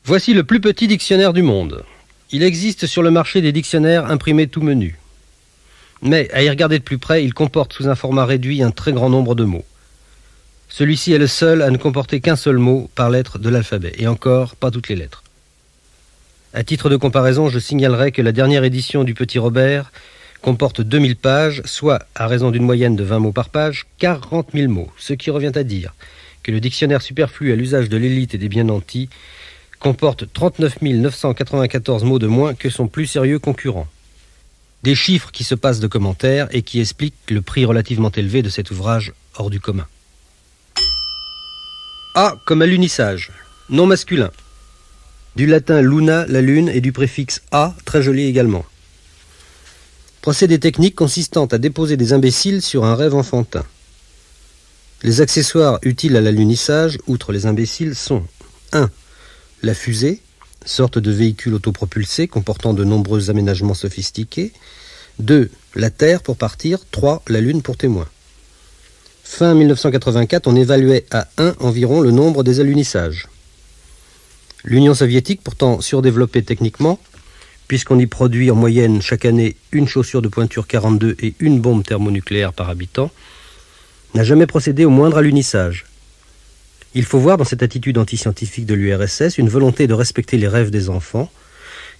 Voici le plus petit dictionnaire du monde. Il existe sur le marché des dictionnaires imprimés tout menus. Mais, à y regarder de plus près, il comporte sous un format réduit un très grand nombre de mots. Celui-ci est le seul à ne comporter qu'un seul mot par lettre de l'alphabet, et encore pas toutes les lettres. À titre de comparaison, je signalerai que la dernière édition du Petit Robert comporte 2000 pages, soit, à raison d'une moyenne de 20 mots par page, 40 000 mots, ce qui revient à dire que le dictionnaire superflu à l'usage de l'élite et des bien nantis comporte 39 994 mots de moins que son plus sérieux concurrent. Des chiffres qui se passent de commentaires et qui expliquent le prix relativement élevé de cet ouvrage hors du commun. A comme alunissage, nom masculin. Du latin luna, la lune, et du préfixe a, très joli également. Procédé technique consistant à déposer des imbéciles sur un rêve enfantin. Les accessoires utiles à l'alunissage, outre les imbéciles, sont 1. La fusée, sorte de véhicule autopropulsé comportant de nombreux aménagements sophistiqués. 2. La Terre pour partir. 3. La Lune pour témoin. Fin 1984, on évaluait à 1 environ le nombre des alunissages. L'Union soviétique, pourtant surdéveloppée techniquement, puisqu'on y produit en moyenne chaque année une chaussure de pointure 42 et une bombe thermonucléaire par habitant, n'a jamais procédé au moindre alunissage. Il faut voir dans cette attitude antiscientifique de l'URSS une volonté de respecter les rêves des enfants,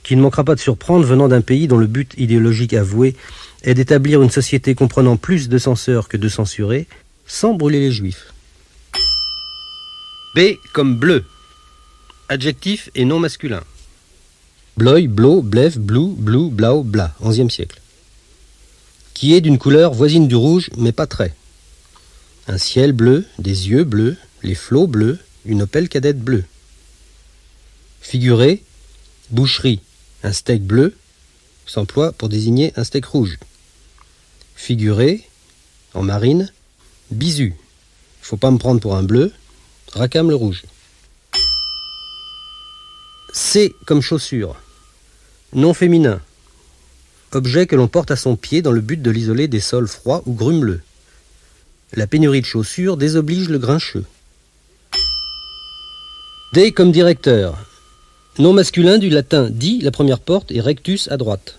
qui ne manquera pas de surprendre venant d'un pays dont le but idéologique avoué est d'établir une société comprenant plus de censeurs que de censurés, sans brûler les juifs. B comme bleu. Adjectif et nom masculin. Bleu, blau, blef, blou, blou, blau, bla, 11e siècle. Qui est d'une couleur voisine du rouge, mais pas très. Un ciel bleu, des yeux bleus, les flots bleus, une Opel Kadett bleue. Figuré, boucherie, un steak bleu, s'emploie pour désigner un steak rouge. Figuré, en marine, bisu, faut pas me prendre pour un bleu, racame le rouge. C comme chaussure. Nom féminin. Objet que l'on porte à son pied dans le but de l'isoler des sols froids ou grumeleux. La pénurie de chaussures désoblige le grincheux. D comme directeur. Nom masculin du latin di, la première porte, et rectus à droite.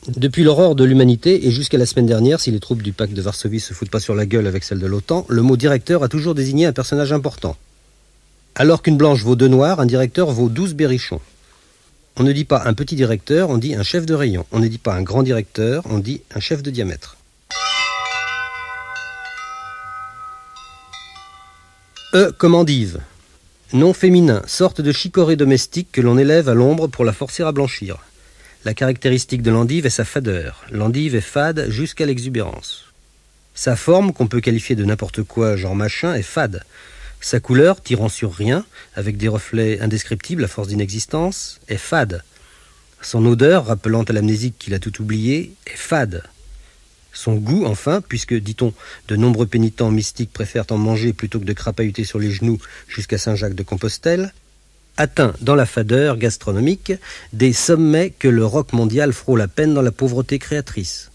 Depuis l'aurore de l'humanité et jusqu'à la semaine dernière, si les troupes du pacte de Varsovie se foutent pas sur la gueule avec celles de l'OTAN, le mot directeur a toujours désigné un personnage important. Alors qu'une blanche vaut 2 noirs, un directeur vaut 12 berrichons. On ne dit pas un petit directeur, on dit un chef de rayon. On ne dit pas un grand directeur, on dit un chef de diamètre. E comme endive. Nom féminin, sorte de chicorée domestique que l'on élève à l'ombre pour la forcer à blanchir. La caractéristique de l'endive est sa fadeur. L'endive est fade jusqu'à l'exubérance. Sa forme, qu'on peut qualifier de n'importe quoi, genre machin, est fade. Sa couleur, tirant sur rien, avec des reflets indescriptibles à force d'inexistence, est fade. Son odeur, rappelant à l'amnésique qu'il a tout oublié, est fade. Son goût, enfin, puisque, dit-on, de nombreux pénitents mystiques préfèrent en manger plutôt que de crapahuter sur les genoux jusqu'à Saint-Jacques-de-Compostelle, atteint dans la fadeur gastronomique des sommets que le rock mondial frôle à peine dans la pauvreté créatrice.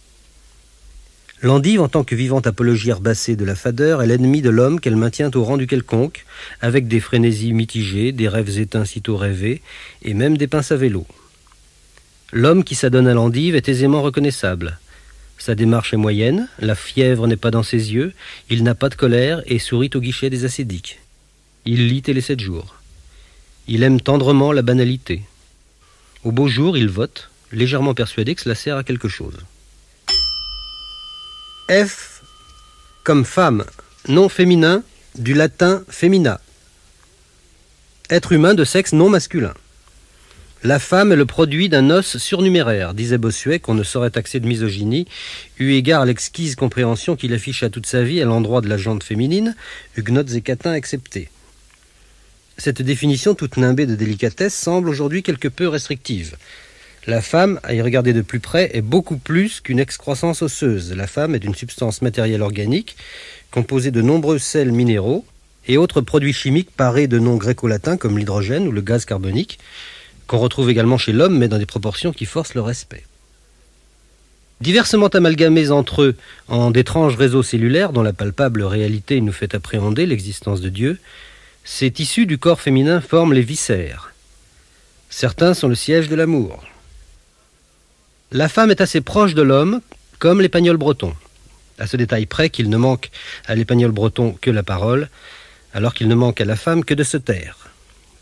L'endive, en tant que vivante apologie herbacée de la fadeur, est l'ennemi de l'homme qu'elle maintient au rang du quelconque, avec des frénésies mitigées, des rêves éteints sitôt rêvés, et même des pinces à vélo. L'homme qui s'adonne à l'endive est aisément reconnaissable. Sa démarche est moyenne, la fièvre n'est pas dans ses yeux, il n'a pas de colère et sourit au guichet des ascédiques. Il lit Télé 7 jours. Il aime tendrement la banalité. Au beau jour, il vote, légèrement persuadé que cela sert à quelque chose. F comme femme, nom féminin, du latin femina. Être humain de sexe non masculin. La femme est le produit d'un os surnuméraire, disait Bossuet, qu'on ne saurait taxer de misogynie, eu égard à l'exquise compréhension qu'il afficha toute sa vie à l'endroit de la jante féminine, huguenotes et catins exceptés. Cette définition toute nimbée de délicatesse semble aujourd'hui quelque peu restrictive. La femme, à y regarder de plus près, est beaucoup plus qu'une excroissance osseuse. La femme est une substance matérielle organique, composée de nombreux sels minéraux et autres produits chimiques parés de noms gréco-latins comme l'hydrogène ou le gaz carbonique, qu'on retrouve également chez l'homme, mais dans des proportions qui forcent le respect. Diversement amalgamés entre eux en d'étranges réseaux cellulaires dont la palpable réalité nous fait appréhender l'existence de Dieu, ces tissus du corps féminin forment les viscères. Certains sont le siège de l'amour. La femme est assez proche de l'homme, comme l'épagnol breton, à ce détail près qu'il ne manque à l'épagnol breton que la parole, alors qu'il ne manque à la femme que de se taire.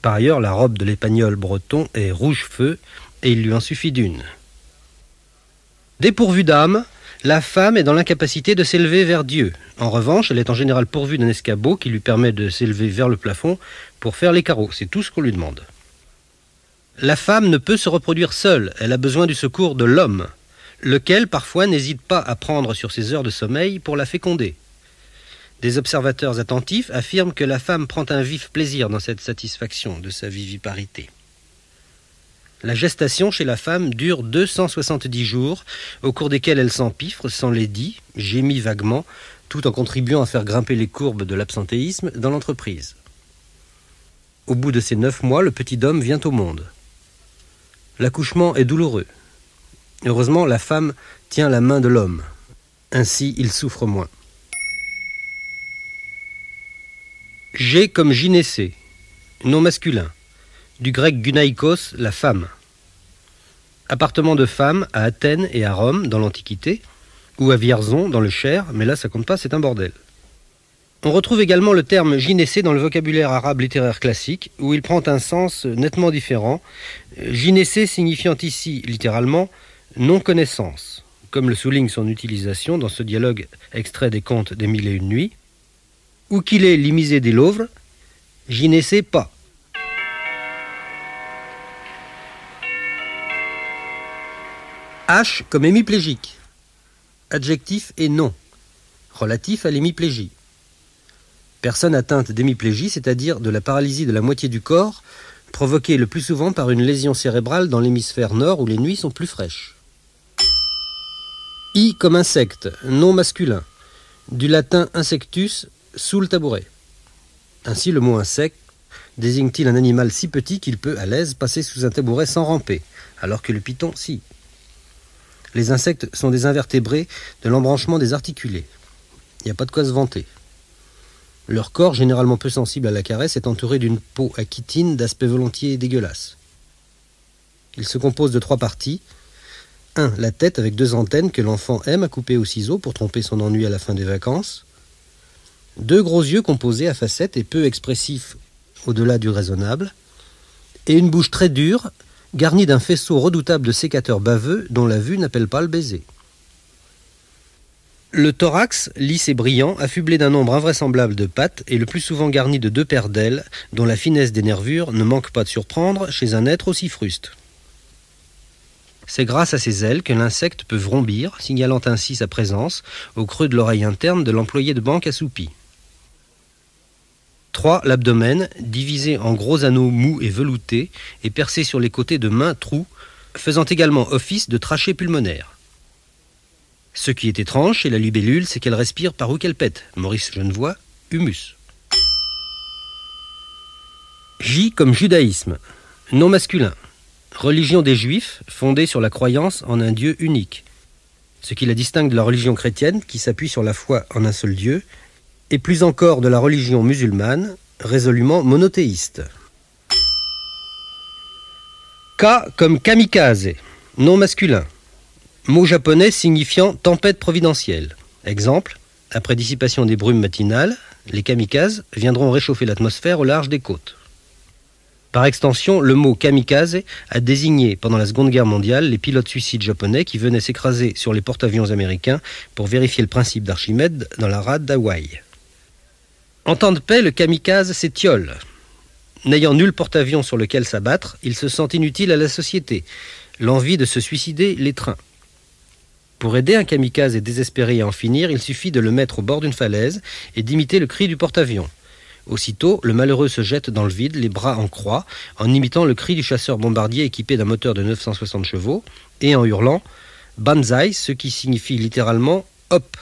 Par ailleurs, la robe de l'épagnol breton est rouge feu, et il lui en suffit d'une. Dépourvue d'âme, la femme est dans l'incapacité de s'élever vers Dieu. En revanche, elle est en général pourvue d'un escabeau qui lui permet de s'élever vers le plafond pour faire les carreaux. C'est tout ce qu'on lui demande. La femme ne peut se reproduire seule. Elle a besoin du secours de l'homme, lequel parfois n'hésite pas à prendre sur ses heures de sommeil pour la féconder. Des observateurs attentifs affirment que la femme prend un vif plaisir dans cette satisfaction de sa viviparité. La gestation chez la femme dure 270 jours, au cours desquels elle s'empiffre, s'enlaidit, gémit vaguement, tout en contribuant à faire grimper les courbes de l'absentéisme dans l'entreprise. Au bout de ces 9 mois, le petit homme vient au monde. L'accouchement est douloureux. Heureusement, la femme tient la main de l'homme. Ainsi, il souffre moins. G comme gynécée, nom masculin. Du grec gunaikos, la femme. Appartement de femme à Athènes et à Rome, dans l'Antiquité, ou à Vierzon, dans le Cher, mais là ça compte pas, c'est un bordel. On retrouve également le terme gynécée dans le vocabulaire arabe littéraire classique, où il prend un sens nettement différent, gynécée signifiant ici, littéralement, non-connaissance, comme le souligne son utilisation dans ce dialogue extrait des contes des Mille et une nuits, ou qu'il est l'imisé des Louvres, gynécée pas. H comme hémiplégique. Adjectif et nom. Relatif à l'hémiplégie. Personne atteinte d'hémiplégie, c'est-à-dire de la paralysie de la moitié du corps, provoquée le plus souvent par une lésion cérébrale dans l'hémisphère nord où les nuits sont plus fraîches. I comme insecte, nom masculin. Du latin insectus, sous le tabouret. Ainsi le mot insecte désigne-t-il un animal si petit qu'il peut à l'aise passer sous un tabouret sans ramper, alors que le python, si. Les insectes sont des invertébrés de l'embranchement des articulés. Il n'y a pas de quoi se vanter. Leur corps, généralement peu sensible à la caresse, est entouré d'une peau à chitine d'aspect volontiers dégueulasse. Il se compose de 3 parties. 1. La tête avec 2 antennes que l'enfant aime à couper au ciseau pour tromper son ennui à la fin des vacances. 2 gros yeux composés à facettes et peu expressifs au-delà du raisonnable. Et une bouche très dure, garni d'un faisceau redoutable de sécateurs baveux dont la vue n'appelle pas le baiser. Le thorax, lisse et brillant, affublé d'un nombre invraisemblable de pattes, est le plus souvent garni de 2 paires d'ailes, dont la finesse des nervures ne manque pas de surprendre chez un être aussi fruste. C'est grâce à ces ailes que l'insecte peut vrombir, signalant ainsi sa présence au creux de l'oreille interne de l'employé de banque assoupi. 3. L'abdomen, divisé en gros anneaux mous et veloutés, et percé sur les côtés de mains trous, faisant également office de trachée pulmonaire. Ce qui est étrange chez la libellule, c'est qu'elle respire par où qu'elle pète. Maurice Genevoix, humus. J comme judaïsme, nom masculin. Religion des Juifs, fondée sur la croyance en un Dieu unique. Ce qui la distingue de la religion chrétienne, qui s'appuie sur la foi en un seul Dieu, et plus encore de la religion musulmane, résolument monothéiste. K comme kamikaze, nom masculin. Mot japonais signifiant tempête providentielle. Exemple, après dissipation des brumes matinales, les kamikazes viendront réchauffer l'atmosphère au large des côtes. Par extension, le mot kamikaze a désigné pendant la Seconde Guerre mondiale les pilotes suicides japonais qui venaient s'écraser sur les porte-avions américains pour vérifier le principe d'Archimède dans la rade d'Hawaï. En temps de paix, le kamikaze s'étiole. N'ayant nul porte-avions sur lequel s'abattre, il se sent inutile à la société. L'envie de se suicider l'étreint. Pour aider un kamikaze désespéré à en finir, il suffit de le mettre au bord d'une falaise et d'imiter le cri du porte-avions. Aussitôt, le malheureux se jette dans le vide, les bras en croix, en imitant le cri du chasseur bombardier équipé d'un moteur de 960 chevaux, et en hurlant « Banzai », ce qui signifie littéralement « hop ».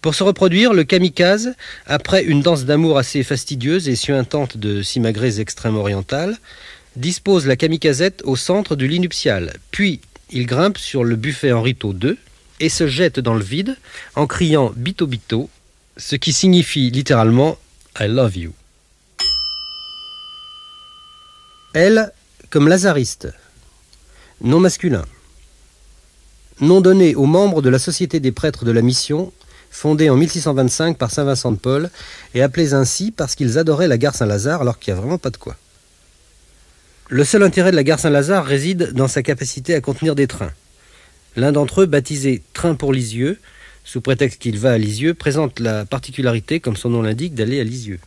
Pour se reproduire, le kamikaze, après une danse d'amour assez fastidieuse et suintante de simagrées extrême-orientales, dispose la kamikazette au centre du lit nuptial, puis il grimpe sur le buffet Henritot II et se jette dans le vide en criant « Bito Bito », ce qui signifie littéralement « I love you ». L comme lazariste. Nom masculin. Nom donné aux membres de la Société des prêtres de la Mission, fondée en 1625 par saint Vincent de Paul, et appelés ainsi parce qu'ils adoraient la gare Saint-Lazare alors qu'il n'y a vraiment pas de quoi. Le seul intérêt de la gare Saint-Lazare réside dans sa capacité à contenir des trains. L'un d'entre eux, baptisé Train pour Lisieux, sous prétexte qu'il va à Lisieux, présente la particularité, comme son nom l'indique, d'aller à Lisieux.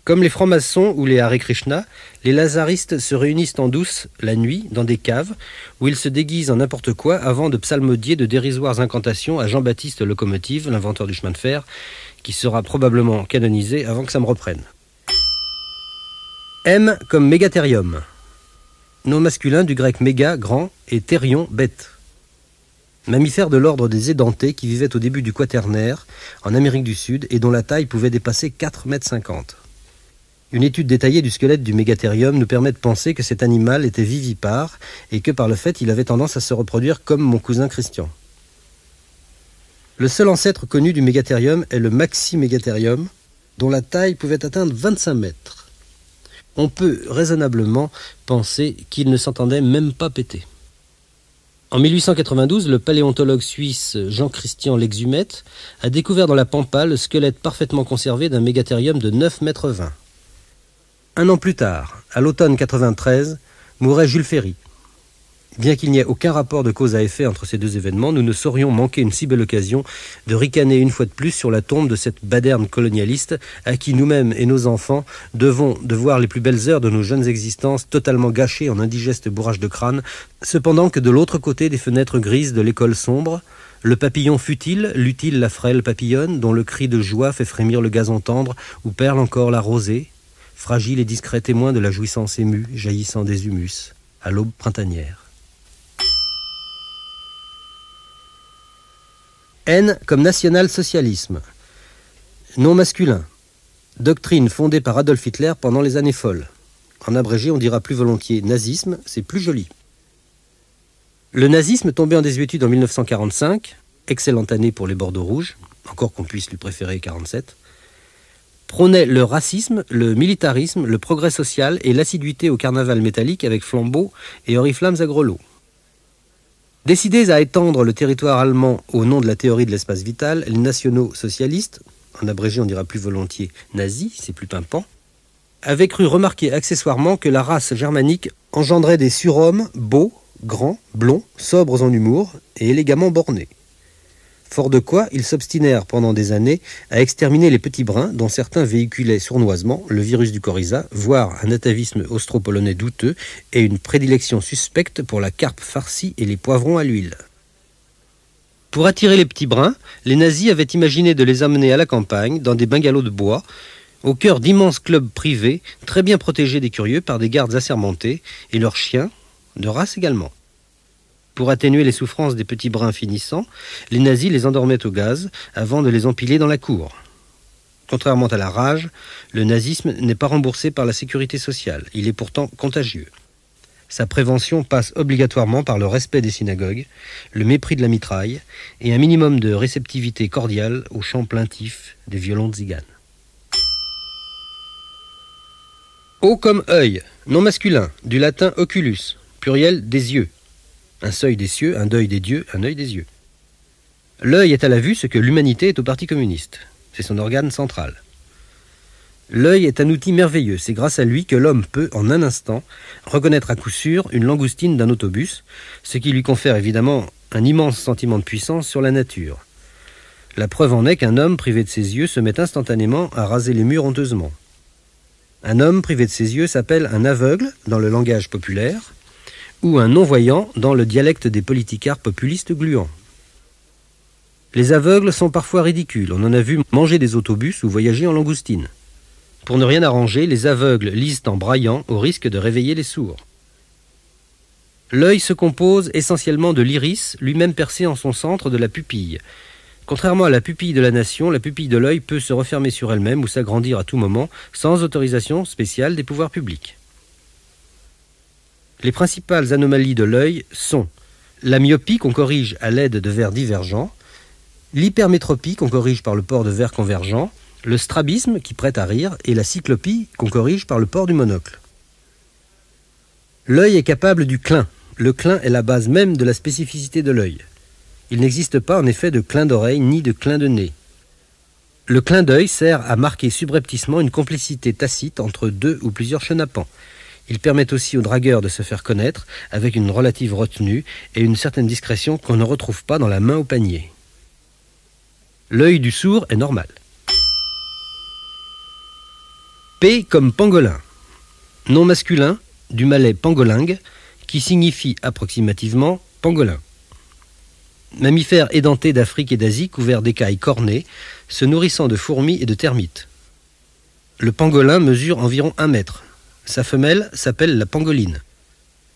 Comme les francs-maçons ou les Hare Krishna, les lazaristes se réunissent en douce la nuit dans des caves où ils se déguisent en n'importe quoi avant de psalmodier de dérisoires incantations à Jean-Baptiste Locomotive, l'inventeur du chemin de fer, qui sera probablement canonisé avant que ça me reprenne. M comme mégathérium. Nom masculin du grec méga, grand, et thérion, bête. Mammifère de l'ordre des édentés qui vivait au début du Quaternaire, en Amérique du Sud, et dont la taille pouvait dépasser 4,50 m. Une étude détaillée du squelette du mégathérium nous permet de penser que cet animal était vivipare et que par le fait il avait tendance à se reproduire comme mon cousin Christian. Le seul ancêtre connu du mégathérium est le Maximégathérium, dont la taille pouvait atteindre 25 mètres. On peut raisonnablement penser qu'il ne s'entendait même pas péter. En 1892, le paléontologue suisse Jean-Christian Lexumette a découvert dans la pampa le squelette parfaitement conservé d'un mégathérium de 9,20 m. Un an plus tard, à l'automne 93, mourait Jules Ferry. Bien qu'il n'y ait aucun rapport de cause à effet entre ces deux événements, nous ne saurions manquer une si belle occasion de ricaner une fois de plus sur la tombe de cette baderne colonialiste à qui nous-mêmes et nos enfants devons de voir les plus belles heures de nos jeunes existences totalement gâchées en indigeste bourrage de crâne, cependant que de l'autre côté des fenêtres grises de l'école sombre, le papillon futile, l'utile la frêle papillonne, dont le cri de joie fait frémir le gazon tendre où perle encore la rosée, fragile et discret témoin de la jouissance émue jaillissant des humus, à l'aube printanière. N comme national-socialisme. Nom masculin. Doctrine fondée par Adolf Hitler pendant les années folles. En abrégé, on dira plus volontiers nazisme, c'est plus joli. Le nazisme tombé en désuétude en 1945, excellente année pour les Bordeaux rouges, encore qu'on puisse lui préférer 47, prônait le racisme, le militarisme, le progrès social et l'assiduité au carnaval métallique avec flambeaux et oriflammes à grelots. Décidés à étendre le territoire allemand au nom de la théorie de l'espace vital, les nationaux socialistes, en abrégé on dira plus volontiers nazis, c'est plus pimpant, avaient cru remarquer accessoirement que la race germanique engendrait des surhommes beaux, grands, blonds, sobres en humour et élégamment bornés. Fort de quoi, ils s'obstinèrent pendant des années à exterminer les petits bruns dont certains véhiculaient sournoisement le virus du coryza, voire un atavisme austro-polonais douteux et une prédilection suspecte pour la carpe farcie et les poivrons à l'huile. Pour attirer les petits bruns, les nazis avaient imaginé de les amener à la campagne, dans des bungalows de bois, au cœur d'immenses clubs privés, très bien protégés des curieux par des gardes assermentés, et leurs chiens, de race également. Pour atténuer les souffrances des petits bruns finissants, les nazis les endormaient au gaz avant de les empiler dans la cour. Contrairement à la rage, le nazisme n'est pas remboursé par la sécurité sociale. Il est pourtant contagieux. Sa prévention passe obligatoirement par le respect des synagogues, le mépris de la mitraille et un minimum de réceptivité cordiale aux chants plaintifs des violons de tziganes. O comme œil, nom masculin, du latin oculus, pluriel des yeux. Un seuil des cieux, un deuil des dieux, un œil des yeux. L'œil est à la vue ce que l'humanité est au Parti communiste. C'est son organe central. L'œil est un outil merveilleux. C'est grâce à lui que l'homme peut, en un instant, reconnaître à coup sûr une langoustine d'un autobus, ce qui lui confère évidemment un immense sentiment de puissance sur la nature. La preuve en est qu'un homme privé de ses yeux se met instantanément à raser les murs honteusement. Un homme privé de ses yeux s'appelle un aveugle dans le langage populaire, ou un non-voyant dans le dialecte des politicards populistes gluants. Les aveugles sont parfois ridicules. On en a vu manger des autobus ou voyager en langoustine. Pour ne rien arranger, les aveugles lisent en braillant au risque de réveiller les sourds. L'œil se compose essentiellement de l'iris, lui-même percé en son centre de la pupille. Contrairement à la pupille de la nation, la pupille de l'œil peut se refermer sur elle-même ou s'agrandir à tout moment sans autorisation spéciale des pouvoirs publics. Les principales anomalies de l'œil sont la myopie qu'on corrige à l'aide de verres divergents, l'hypermétropie qu'on corrige par le port de verres convergents, le strabisme qui prête à rire et la cyclopie qu'on corrige par le port du monocle. L'œil est capable du clin. Le clin est la base même de la spécificité de l'œil. Il n'existe pas en effet de clin d'oreille ni de clin de nez. Le clin d'œil sert à marquer subrepticement une complicité tacite entre deux ou plusieurs chenapans. Il permet aussi aux dragueurs de se faire connaître avec une relative retenue et une certaine discrétion qu'on ne retrouve pas dans la main au panier. L'œil du sourd est normal. P comme pangolin. Nom masculin du malais pangolingue qui signifie approximativement pangolin. Mammifère édenté d'Afrique et d'Asie couvert d'écailles cornées, se nourrissant de fourmis et de termites. Le pangolin mesure environ 1 mètre. Sa femelle s'appelle la pangoline.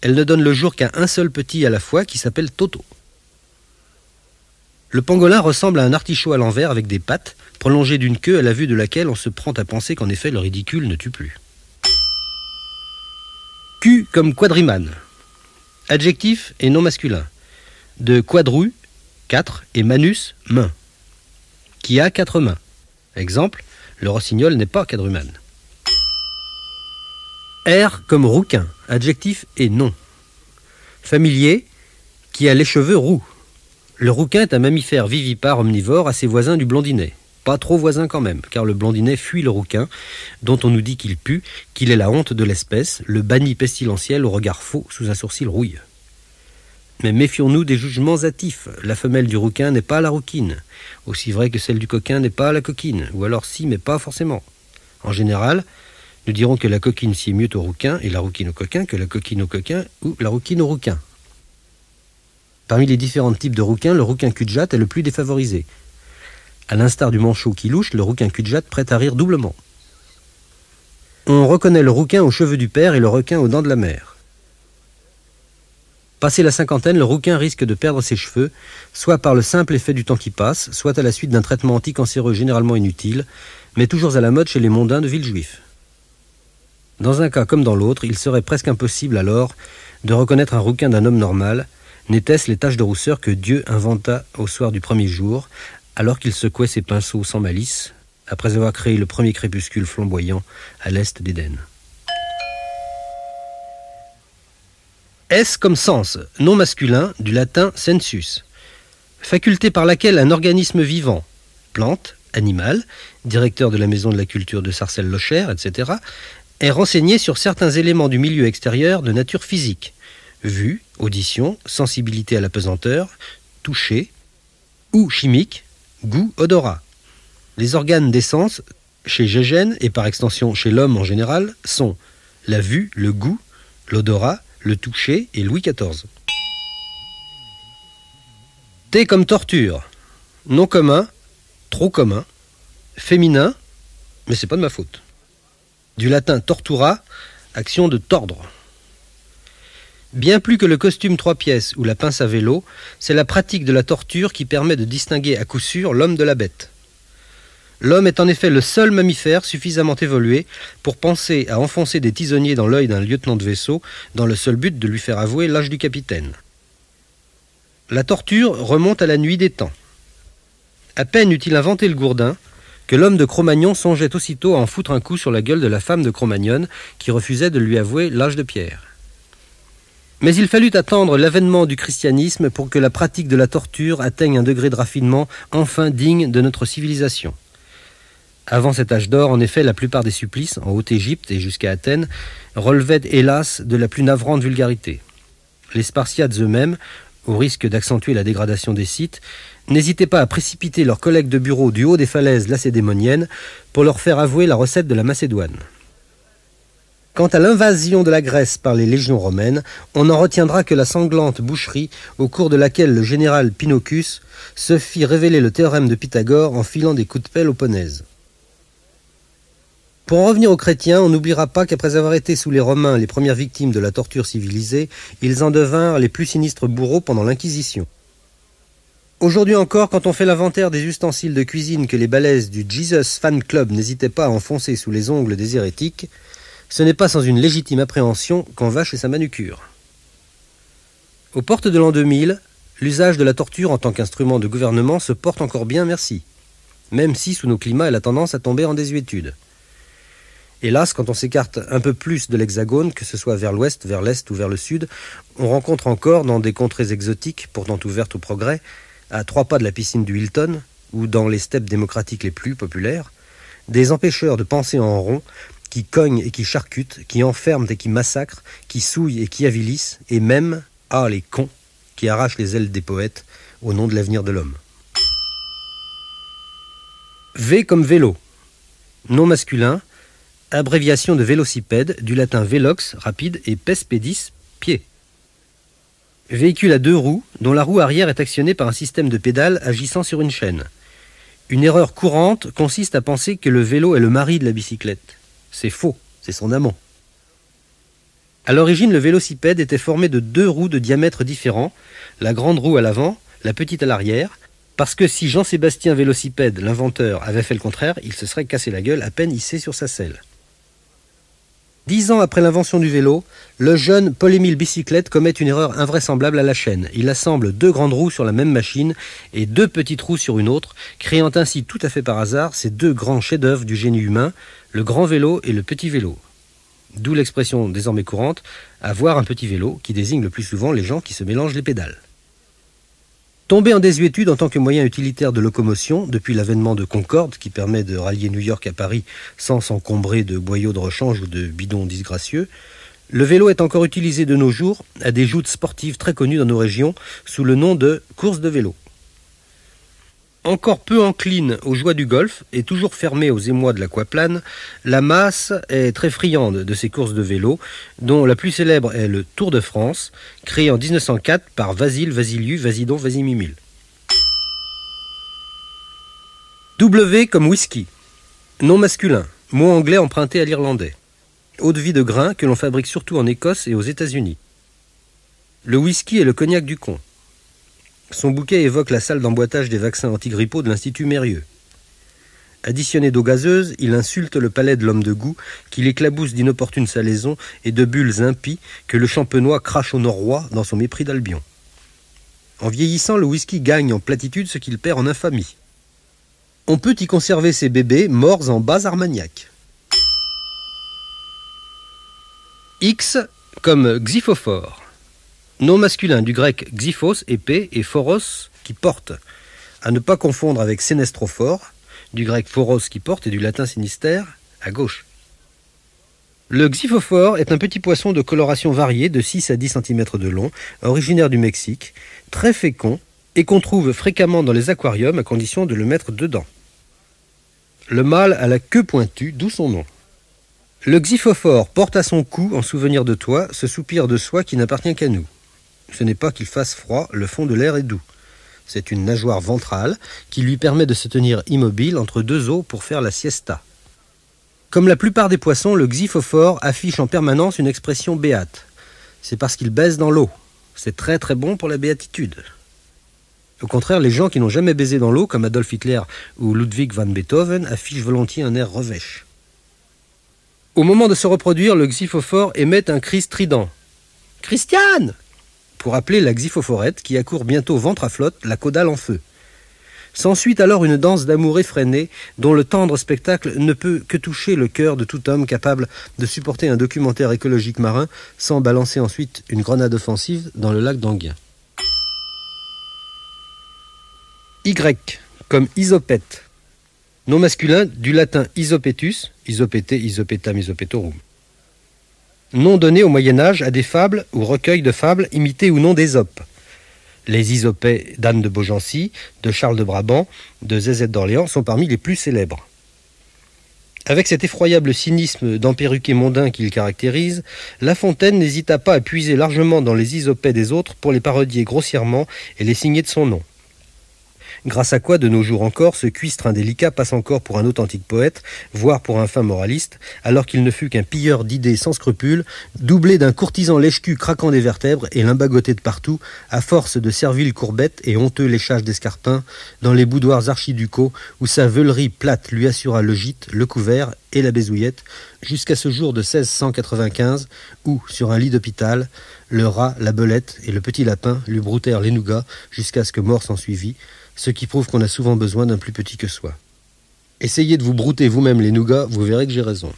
Elle ne donne le jour qu'à un seul petit à la fois qui s'appelle Toto. Le pangolin ressemble à un artichaut à l'envers avec des pattes, prolongées d'une queue à la vue de laquelle on se prend à penser qu'en effet le ridicule ne tue plus. Q comme quadrimane. Adjectif et nom masculin. De quadru, 4, et manus, main. Qui a 4 mains. Exemple, le rossignol n'est pas quadrumane. R comme rouquin. Adjectif et nom. Familier, qui a les cheveux roux. Le rouquin est un mammifère vivipare omnivore assez voisin du blondinet. Pas trop voisin quand même, car le blondinet fuit le rouquin, dont on nous dit qu'il pue, qu'il est la honte de l'espèce, le banni pestilentiel au regard faux sous un sourcil rouille. Mais méfions-nous des jugements hâtifs. La femelle du rouquin n'est pas la rouquine, aussi vrai que celle du coquin n'est pas la coquine, ou alors si, mais pas forcément. En général, nous dirons que la coquine sied mieux au rouquin et la rouquine au coquin que la coquine au coquin ou la rouquine au rouquin. Parmi les différents types de rouquins, le rouquin cul-de-jatte est le plus défavorisé. À l'instar du manchot qui louche, le rouquin cul-de-jatte prête à rire doublement. On reconnaît le rouquin aux cheveux du père et le requin aux dents de la mère. Passé la cinquantaine, le rouquin risque de perdre ses cheveux, soit par le simple effet du temps qui passe, soit à la suite d'un traitement anticancéreux généralement inutile, mais toujours à la mode chez les mondains de Villejuif. Dans un cas comme dans l'autre, il serait presque impossible alors de reconnaître un rouquin d'un homme normal, n'était-ce les taches de rousseur que Dieu inventa au soir du premier jour, alors qu'il secouait ses pinceaux sans malice, après avoir créé le premier crépuscule flamboyant à l'est d'Éden. S comme sens, nom masculin, du latin sensus. Faculté par laquelle un organisme vivant, plante, animal, directeur de la maison de la culture de Sarcelles-Locher, etc., est renseigné sur certains éléments du milieu extérieur de nature physique, vue, audition, sensibilité à la pesanteur, toucher, ou chimique, goût, odorat. Les organes des sens, chez Gégène et par extension chez l'homme en général, sont la vue, le goût, l'odorat, le toucher et Louis XIV. T comme torture. Nom commun, trop commun, féminin, mais c'est pas de ma faute. Du latin tortura, action de tordre. Bien plus que le costume 3 pièces ou la pince à vélo, c'est la pratique de la torture qui permet de distinguer à coup sûr l'homme de la bête. L'homme est en effet le seul mammifère suffisamment évolué pour penser à enfoncer des tisonniers dans l'œil d'un lieutenant de vaisseau dans le seul but de lui faire avouer l'âge du capitaine. La torture remonte à la nuit des temps. À peine eut-il inventé le gourdin que l'homme de Cro-Magnon songeait aussitôt à en foutre un coup sur la gueule de la femme de Cro-Magnon qui refusait de lui avouer l'âge de pierre. Mais il fallut attendre l'avènement du christianisme pour que la pratique de la torture atteigne un degré de raffinement enfin digne de notre civilisation. Avant cet âge d'or, en effet, la plupart des supplices, en Haute-Égypte et jusqu'à Athènes, relevaient, hélas, de la plus navrante vulgarité. Les Spartiates eux-mêmes, au risque d'accentuer la dégradation des sites, n'hésitaient pas à précipiter leurs collègues de bureau du haut des falaises lacédémoniennes pour leur faire avouer la recette de la Macédoine. Quant à l'invasion de la Grèce par les légions romaines, on n'en retiendra que la sanglante boucherie au cours de laquelle le général Pinocchus se fit révéler le théorème de Pythagore en filant des coups de pelle aux punaises. Pour en revenir aux chrétiens, on n'oubliera pas qu'après avoir été sous les Romains les premières victimes de la torture civilisée, ils en devinrent les plus sinistres bourreaux pendant l'Inquisition. Aujourd'hui encore, quand on fait l'inventaire des ustensiles de cuisine que les balaises du Jesus Fan Club n'hésitaient pas à enfoncer sous les ongles des hérétiques, ce n'est pas sans une légitime appréhension qu'on va chez sa manucure. Aux portes de l'an 2000, l'usage de la torture en tant qu'instrument de gouvernement se porte encore bien, merci, même si sous nos climats elle a tendance à tomber en désuétude. Hélas, quand on s'écarte un peu plus de l'hexagone, que ce soit vers l'ouest, vers l'est ou vers le sud, on rencontre encore dans des contrées exotiques, pourtant ouvertes au progrès, à 3 pas de la piscine du Hilton, ou dans les steppes démocratiques les plus populaires, des empêcheurs de penser en rond, qui cognent et qui charcutent, qui enferment et qui massacrent, qui souillent et qui avilissent, et même, ah les cons, qui arrachent les ailes des poètes au nom de l'avenir de l'homme. V comme vélo. Nom masculin, abréviation de vélocipède, du latin velox, rapide, et pes pedis, pied. Véhicule à 2 roues, dont la roue arrière est actionnée par un système de pédales agissant sur une chaîne. Une erreur courante consiste à penser que le vélo est le mari de la bicyclette. C'est faux, c'est son amant. À l'origine, le vélocipède était formé de 2 roues de diamètre différents, la grande roue à l'avant, la petite à l'arrière, parce que si Jean-Sébastien Vélocipède, l'inventeur, avait fait le contraire, il se serait cassé la gueule à peine hissé sur sa selle. 10 ans après l'invention du vélo, le jeune Paul-Émile Bicyclette commet une erreur invraisemblable à la chaîne. Il assemble 2 grandes roues sur la même machine et 2 petites roues sur une autre, créant ainsi tout à fait par hasard ces 2 grands chefs-d'œuvre du génie humain, le grand vélo et le petit vélo. D'où l'expression désormais courante « avoir un petit vélo » qui désigne le plus souvent les gens qui se mélangent les pédales. Tombé en désuétude en tant que moyen utilitaire de locomotion, depuis l'avènement de Concorde, qui permet de rallier New York à Paris sans s'encombrer de boyaux de rechange ou de bidons disgracieux, le vélo est encore utilisé de nos jours à des joutes sportives très connues dans nos régions sous le nom de course de vélo. Encore peu encline aux joies du golf et toujours fermée aux émois de l'aquaplane, la masse est très friande de ces courses de vélo, dont la plus célèbre est le Tour de France, créé en 1904 par Vasile Vasiliu Vasidon Vasimimil. W comme whisky. Nom masculin, mot anglais emprunté à l'irlandais. Eau de vie de grain que l'on fabrique surtout en Écosse et aux États-Unis. Le whisky est le cognac du con. Son bouquet évoque la salle d'emboîtage des vaccins antigrippaux de l'Institut Mérieux. Additionné d'eau gazeuse, il insulte le palais de l'homme de goût, qui l'éclabousse d'inopportunes salaisons et de bulles impies que le champenois crache au Norrois dans son mépris d'Albion. En vieillissant, le whisky gagne en platitude ce qu'il perd en infamie. On peut y conserver ses bébés morts en bas armagnac. X comme xyphophore. Nom masculin du grec xyphos, épée, et phoros, qui porte. À ne pas confondre avec sénestrophore, du grec phoros, qui porte, et du latin sinistère, à gauche. Le xyphophore est un petit poisson de coloration variée de 6 à 10 cm de long, originaire du Mexique, très fécond, et qu'on trouve fréquemment dans les aquariums à condition de le mettre dedans. Le mâle a la queue pointue, d'où son nom. Le xyphophore porte à son cou, en souvenir de toi, ce soupir de soie qui n'appartient qu'à nous. Ce n'est pas qu'il fasse froid, le fond de l'air est doux. C'est une nageoire ventrale qui lui permet de se tenir immobile entre 2 os pour faire la siesta. Comme la plupart des poissons, le xyphophore affiche en permanence une expression béate. C'est parce qu'il baise dans l'eau. C'est très très bon pour la béatitude. Au contraire, les gens qui n'ont jamais baisé dans l'eau, comme Adolf Hitler ou Ludwig van Beethoven, affichent volontiers un air revêche. Au moment de se reproduire, le xyphophore émet un cri strident. « Christiane !» pour appeler la xyphophorette qui accourt bientôt ventre à flotte, la caudale en feu. S'ensuit alors une danse d'amour effrénée dont le tendre spectacle ne peut que toucher le cœur de tout homme capable de supporter un documentaire écologique marin sans balancer ensuite une grenade offensive dans le lac d'Anguien. Y comme isopète. Nom masculin du latin isopetus, isopété, isopetam, isopetorum. Nom donné au Moyen-Âge à des fables ou recueils de fables imités ou non d'Ésope. Les Isopets d'Anne de Beaugency, de Charles de Brabant, de Zézette d'Orléans sont parmi les plus célèbres. Avec cet effroyable cynisme d'empéruqué mondain qui le caractérise, La Fontaine n'hésita pas à puiser largement dans les Isopets des autres pour les parodier grossièrement et les signer de son nom. Grâce à quoi, de nos jours encore, ce cuistre indélicat passe encore pour un authentique poète, voire pour un fin moraliste, alors qu'il ne fut qu'un pilleur d'idées sans scrupules, doublé d'un courtisan lèche-cul craquant des vertèbres et limbagoté de partout, à force de serviles courbettes et honteux léchages d'escarpins, dans les boudoirs archiducaux où sa veulerie plate lui assura le gîte, le couvert et la bézouillette, jusqu'à ce jour de 1695, où, sur un lit d'hôpital, le rat, la belette et le petit lapin lui broutèrent les nougats jusqu'à ce que mort s'ensuivit, ce qui prouve qu'on a souvent besoin d'un plus petit que soi. Essayez de vous brouter vous-même les nougats, vous verrez que j'ai raison.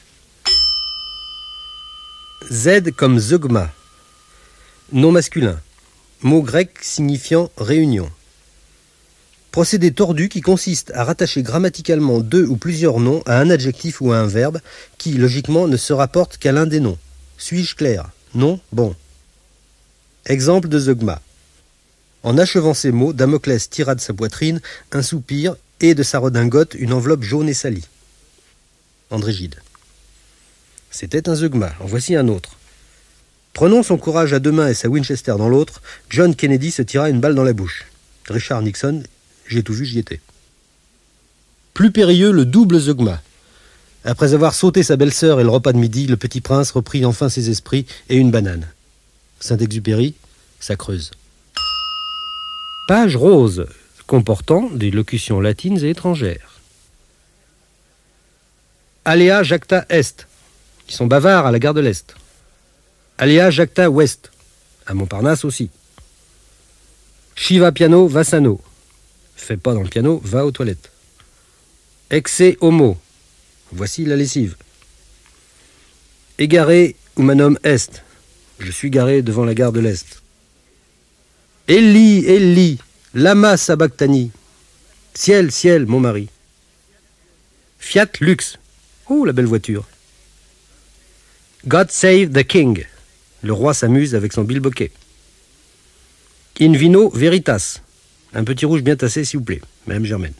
Z comme zeugma. Nom masculin. Mot grec signifiant réunion. Procédé tordu qui consiste à rattacher grammaticalement deux ou plusieurs noms à un adjectif ou à un verbe qui, logiquement, ne se rapporte qu'à l'un des noms. Suis-je clair? Non? Bon. Exemple de zeugma. En achevant ces mots, Damoclès tira de sa poitrine un soupir et de sa redingote une enveloppe jaune et salie. André Gide. C'était un zeugma. En voici un autre. Prenant son courage à deux mains et sa Winchester dans l'autre, John Kennedy se tira une balle dans la bouche. Richard Nixon, j'ai tout vu, j'y étais. Plus périlleux, le double zeugma. Après avoir sauté sa belle-sœur et le repas de midi, le petit prince reprit enfin ses esprits et une banane. Saint-Exupéry, ça creuse. Page rose, comportant des locutions latines et étrangères. Alea jacta est. Ils sont bavards à la gare de l'Est. Alea jacta ouest. À Montparnasse aussi. Shiva piano vassano. Fais pas dans le piano, va aux toilettes. Exe homo. Voici la lessive. Égaré humanum est. Je suis garé devant la gare de l'Est. Elli, Elli, lama sabachthani. Ciel, ciel, mon mari. Fiat lux. Oh, la belle voiture. God save the king. Le roi s'amuse avec son bilboquet. In vino veritas. Un petit rouge bien tassé, s'il vous plaît, Madame Germaine.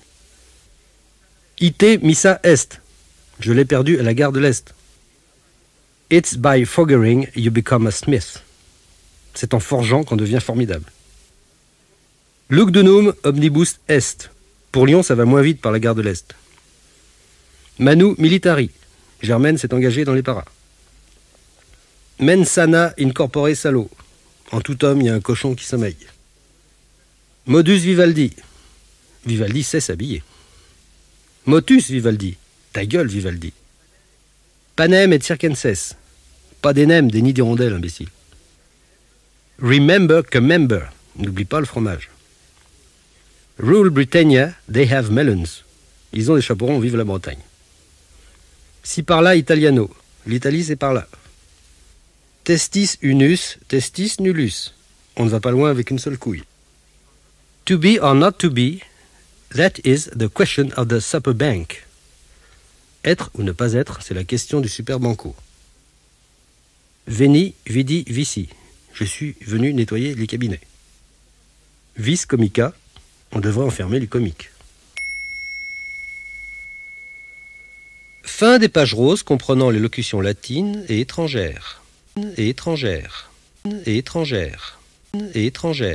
Ite missa est. Je l'ai perdu à la gare de l'Est. It's by foggering you become a smith. C'est en forgeant qu'on devient formidable. Lugdunum omnibus est. Pour Lyon, ça va moins vite par la gare de l'Est. Manu militari. Germaine s'est engagée dans les paras. Mensana incorpore salo. En tout homme, il y a un cochon qui sommeille. Modus Vivaldi. Vivaldi sait s'habiller. Motus Vivaldi. Ta gueule, Vivaldi. Panem et circenses. Pas des nems, des nids d'hirondelles, imbécile. Remember que member. N'oublie pas le fromage. Rule Britannia, they have melons. Ils ont des chaperons, vive la Bretagne. Si par là, italiano. L'Italie, c'est par là. Testis unus, testis nullus. On ne va pas loin avec une seule couille. To be or not to be, that is the question of the supper bank. Être ou ne pas être, c'est la question du super banco. Veni, vidi, vici. Je suis venu nettoyer les cabinets. Vis comica, on devrait enfermer les comiques. Fin des pages roses comprenant les locutions latines et étrangères. Et étrangères. Et étrangères. Et étrangères.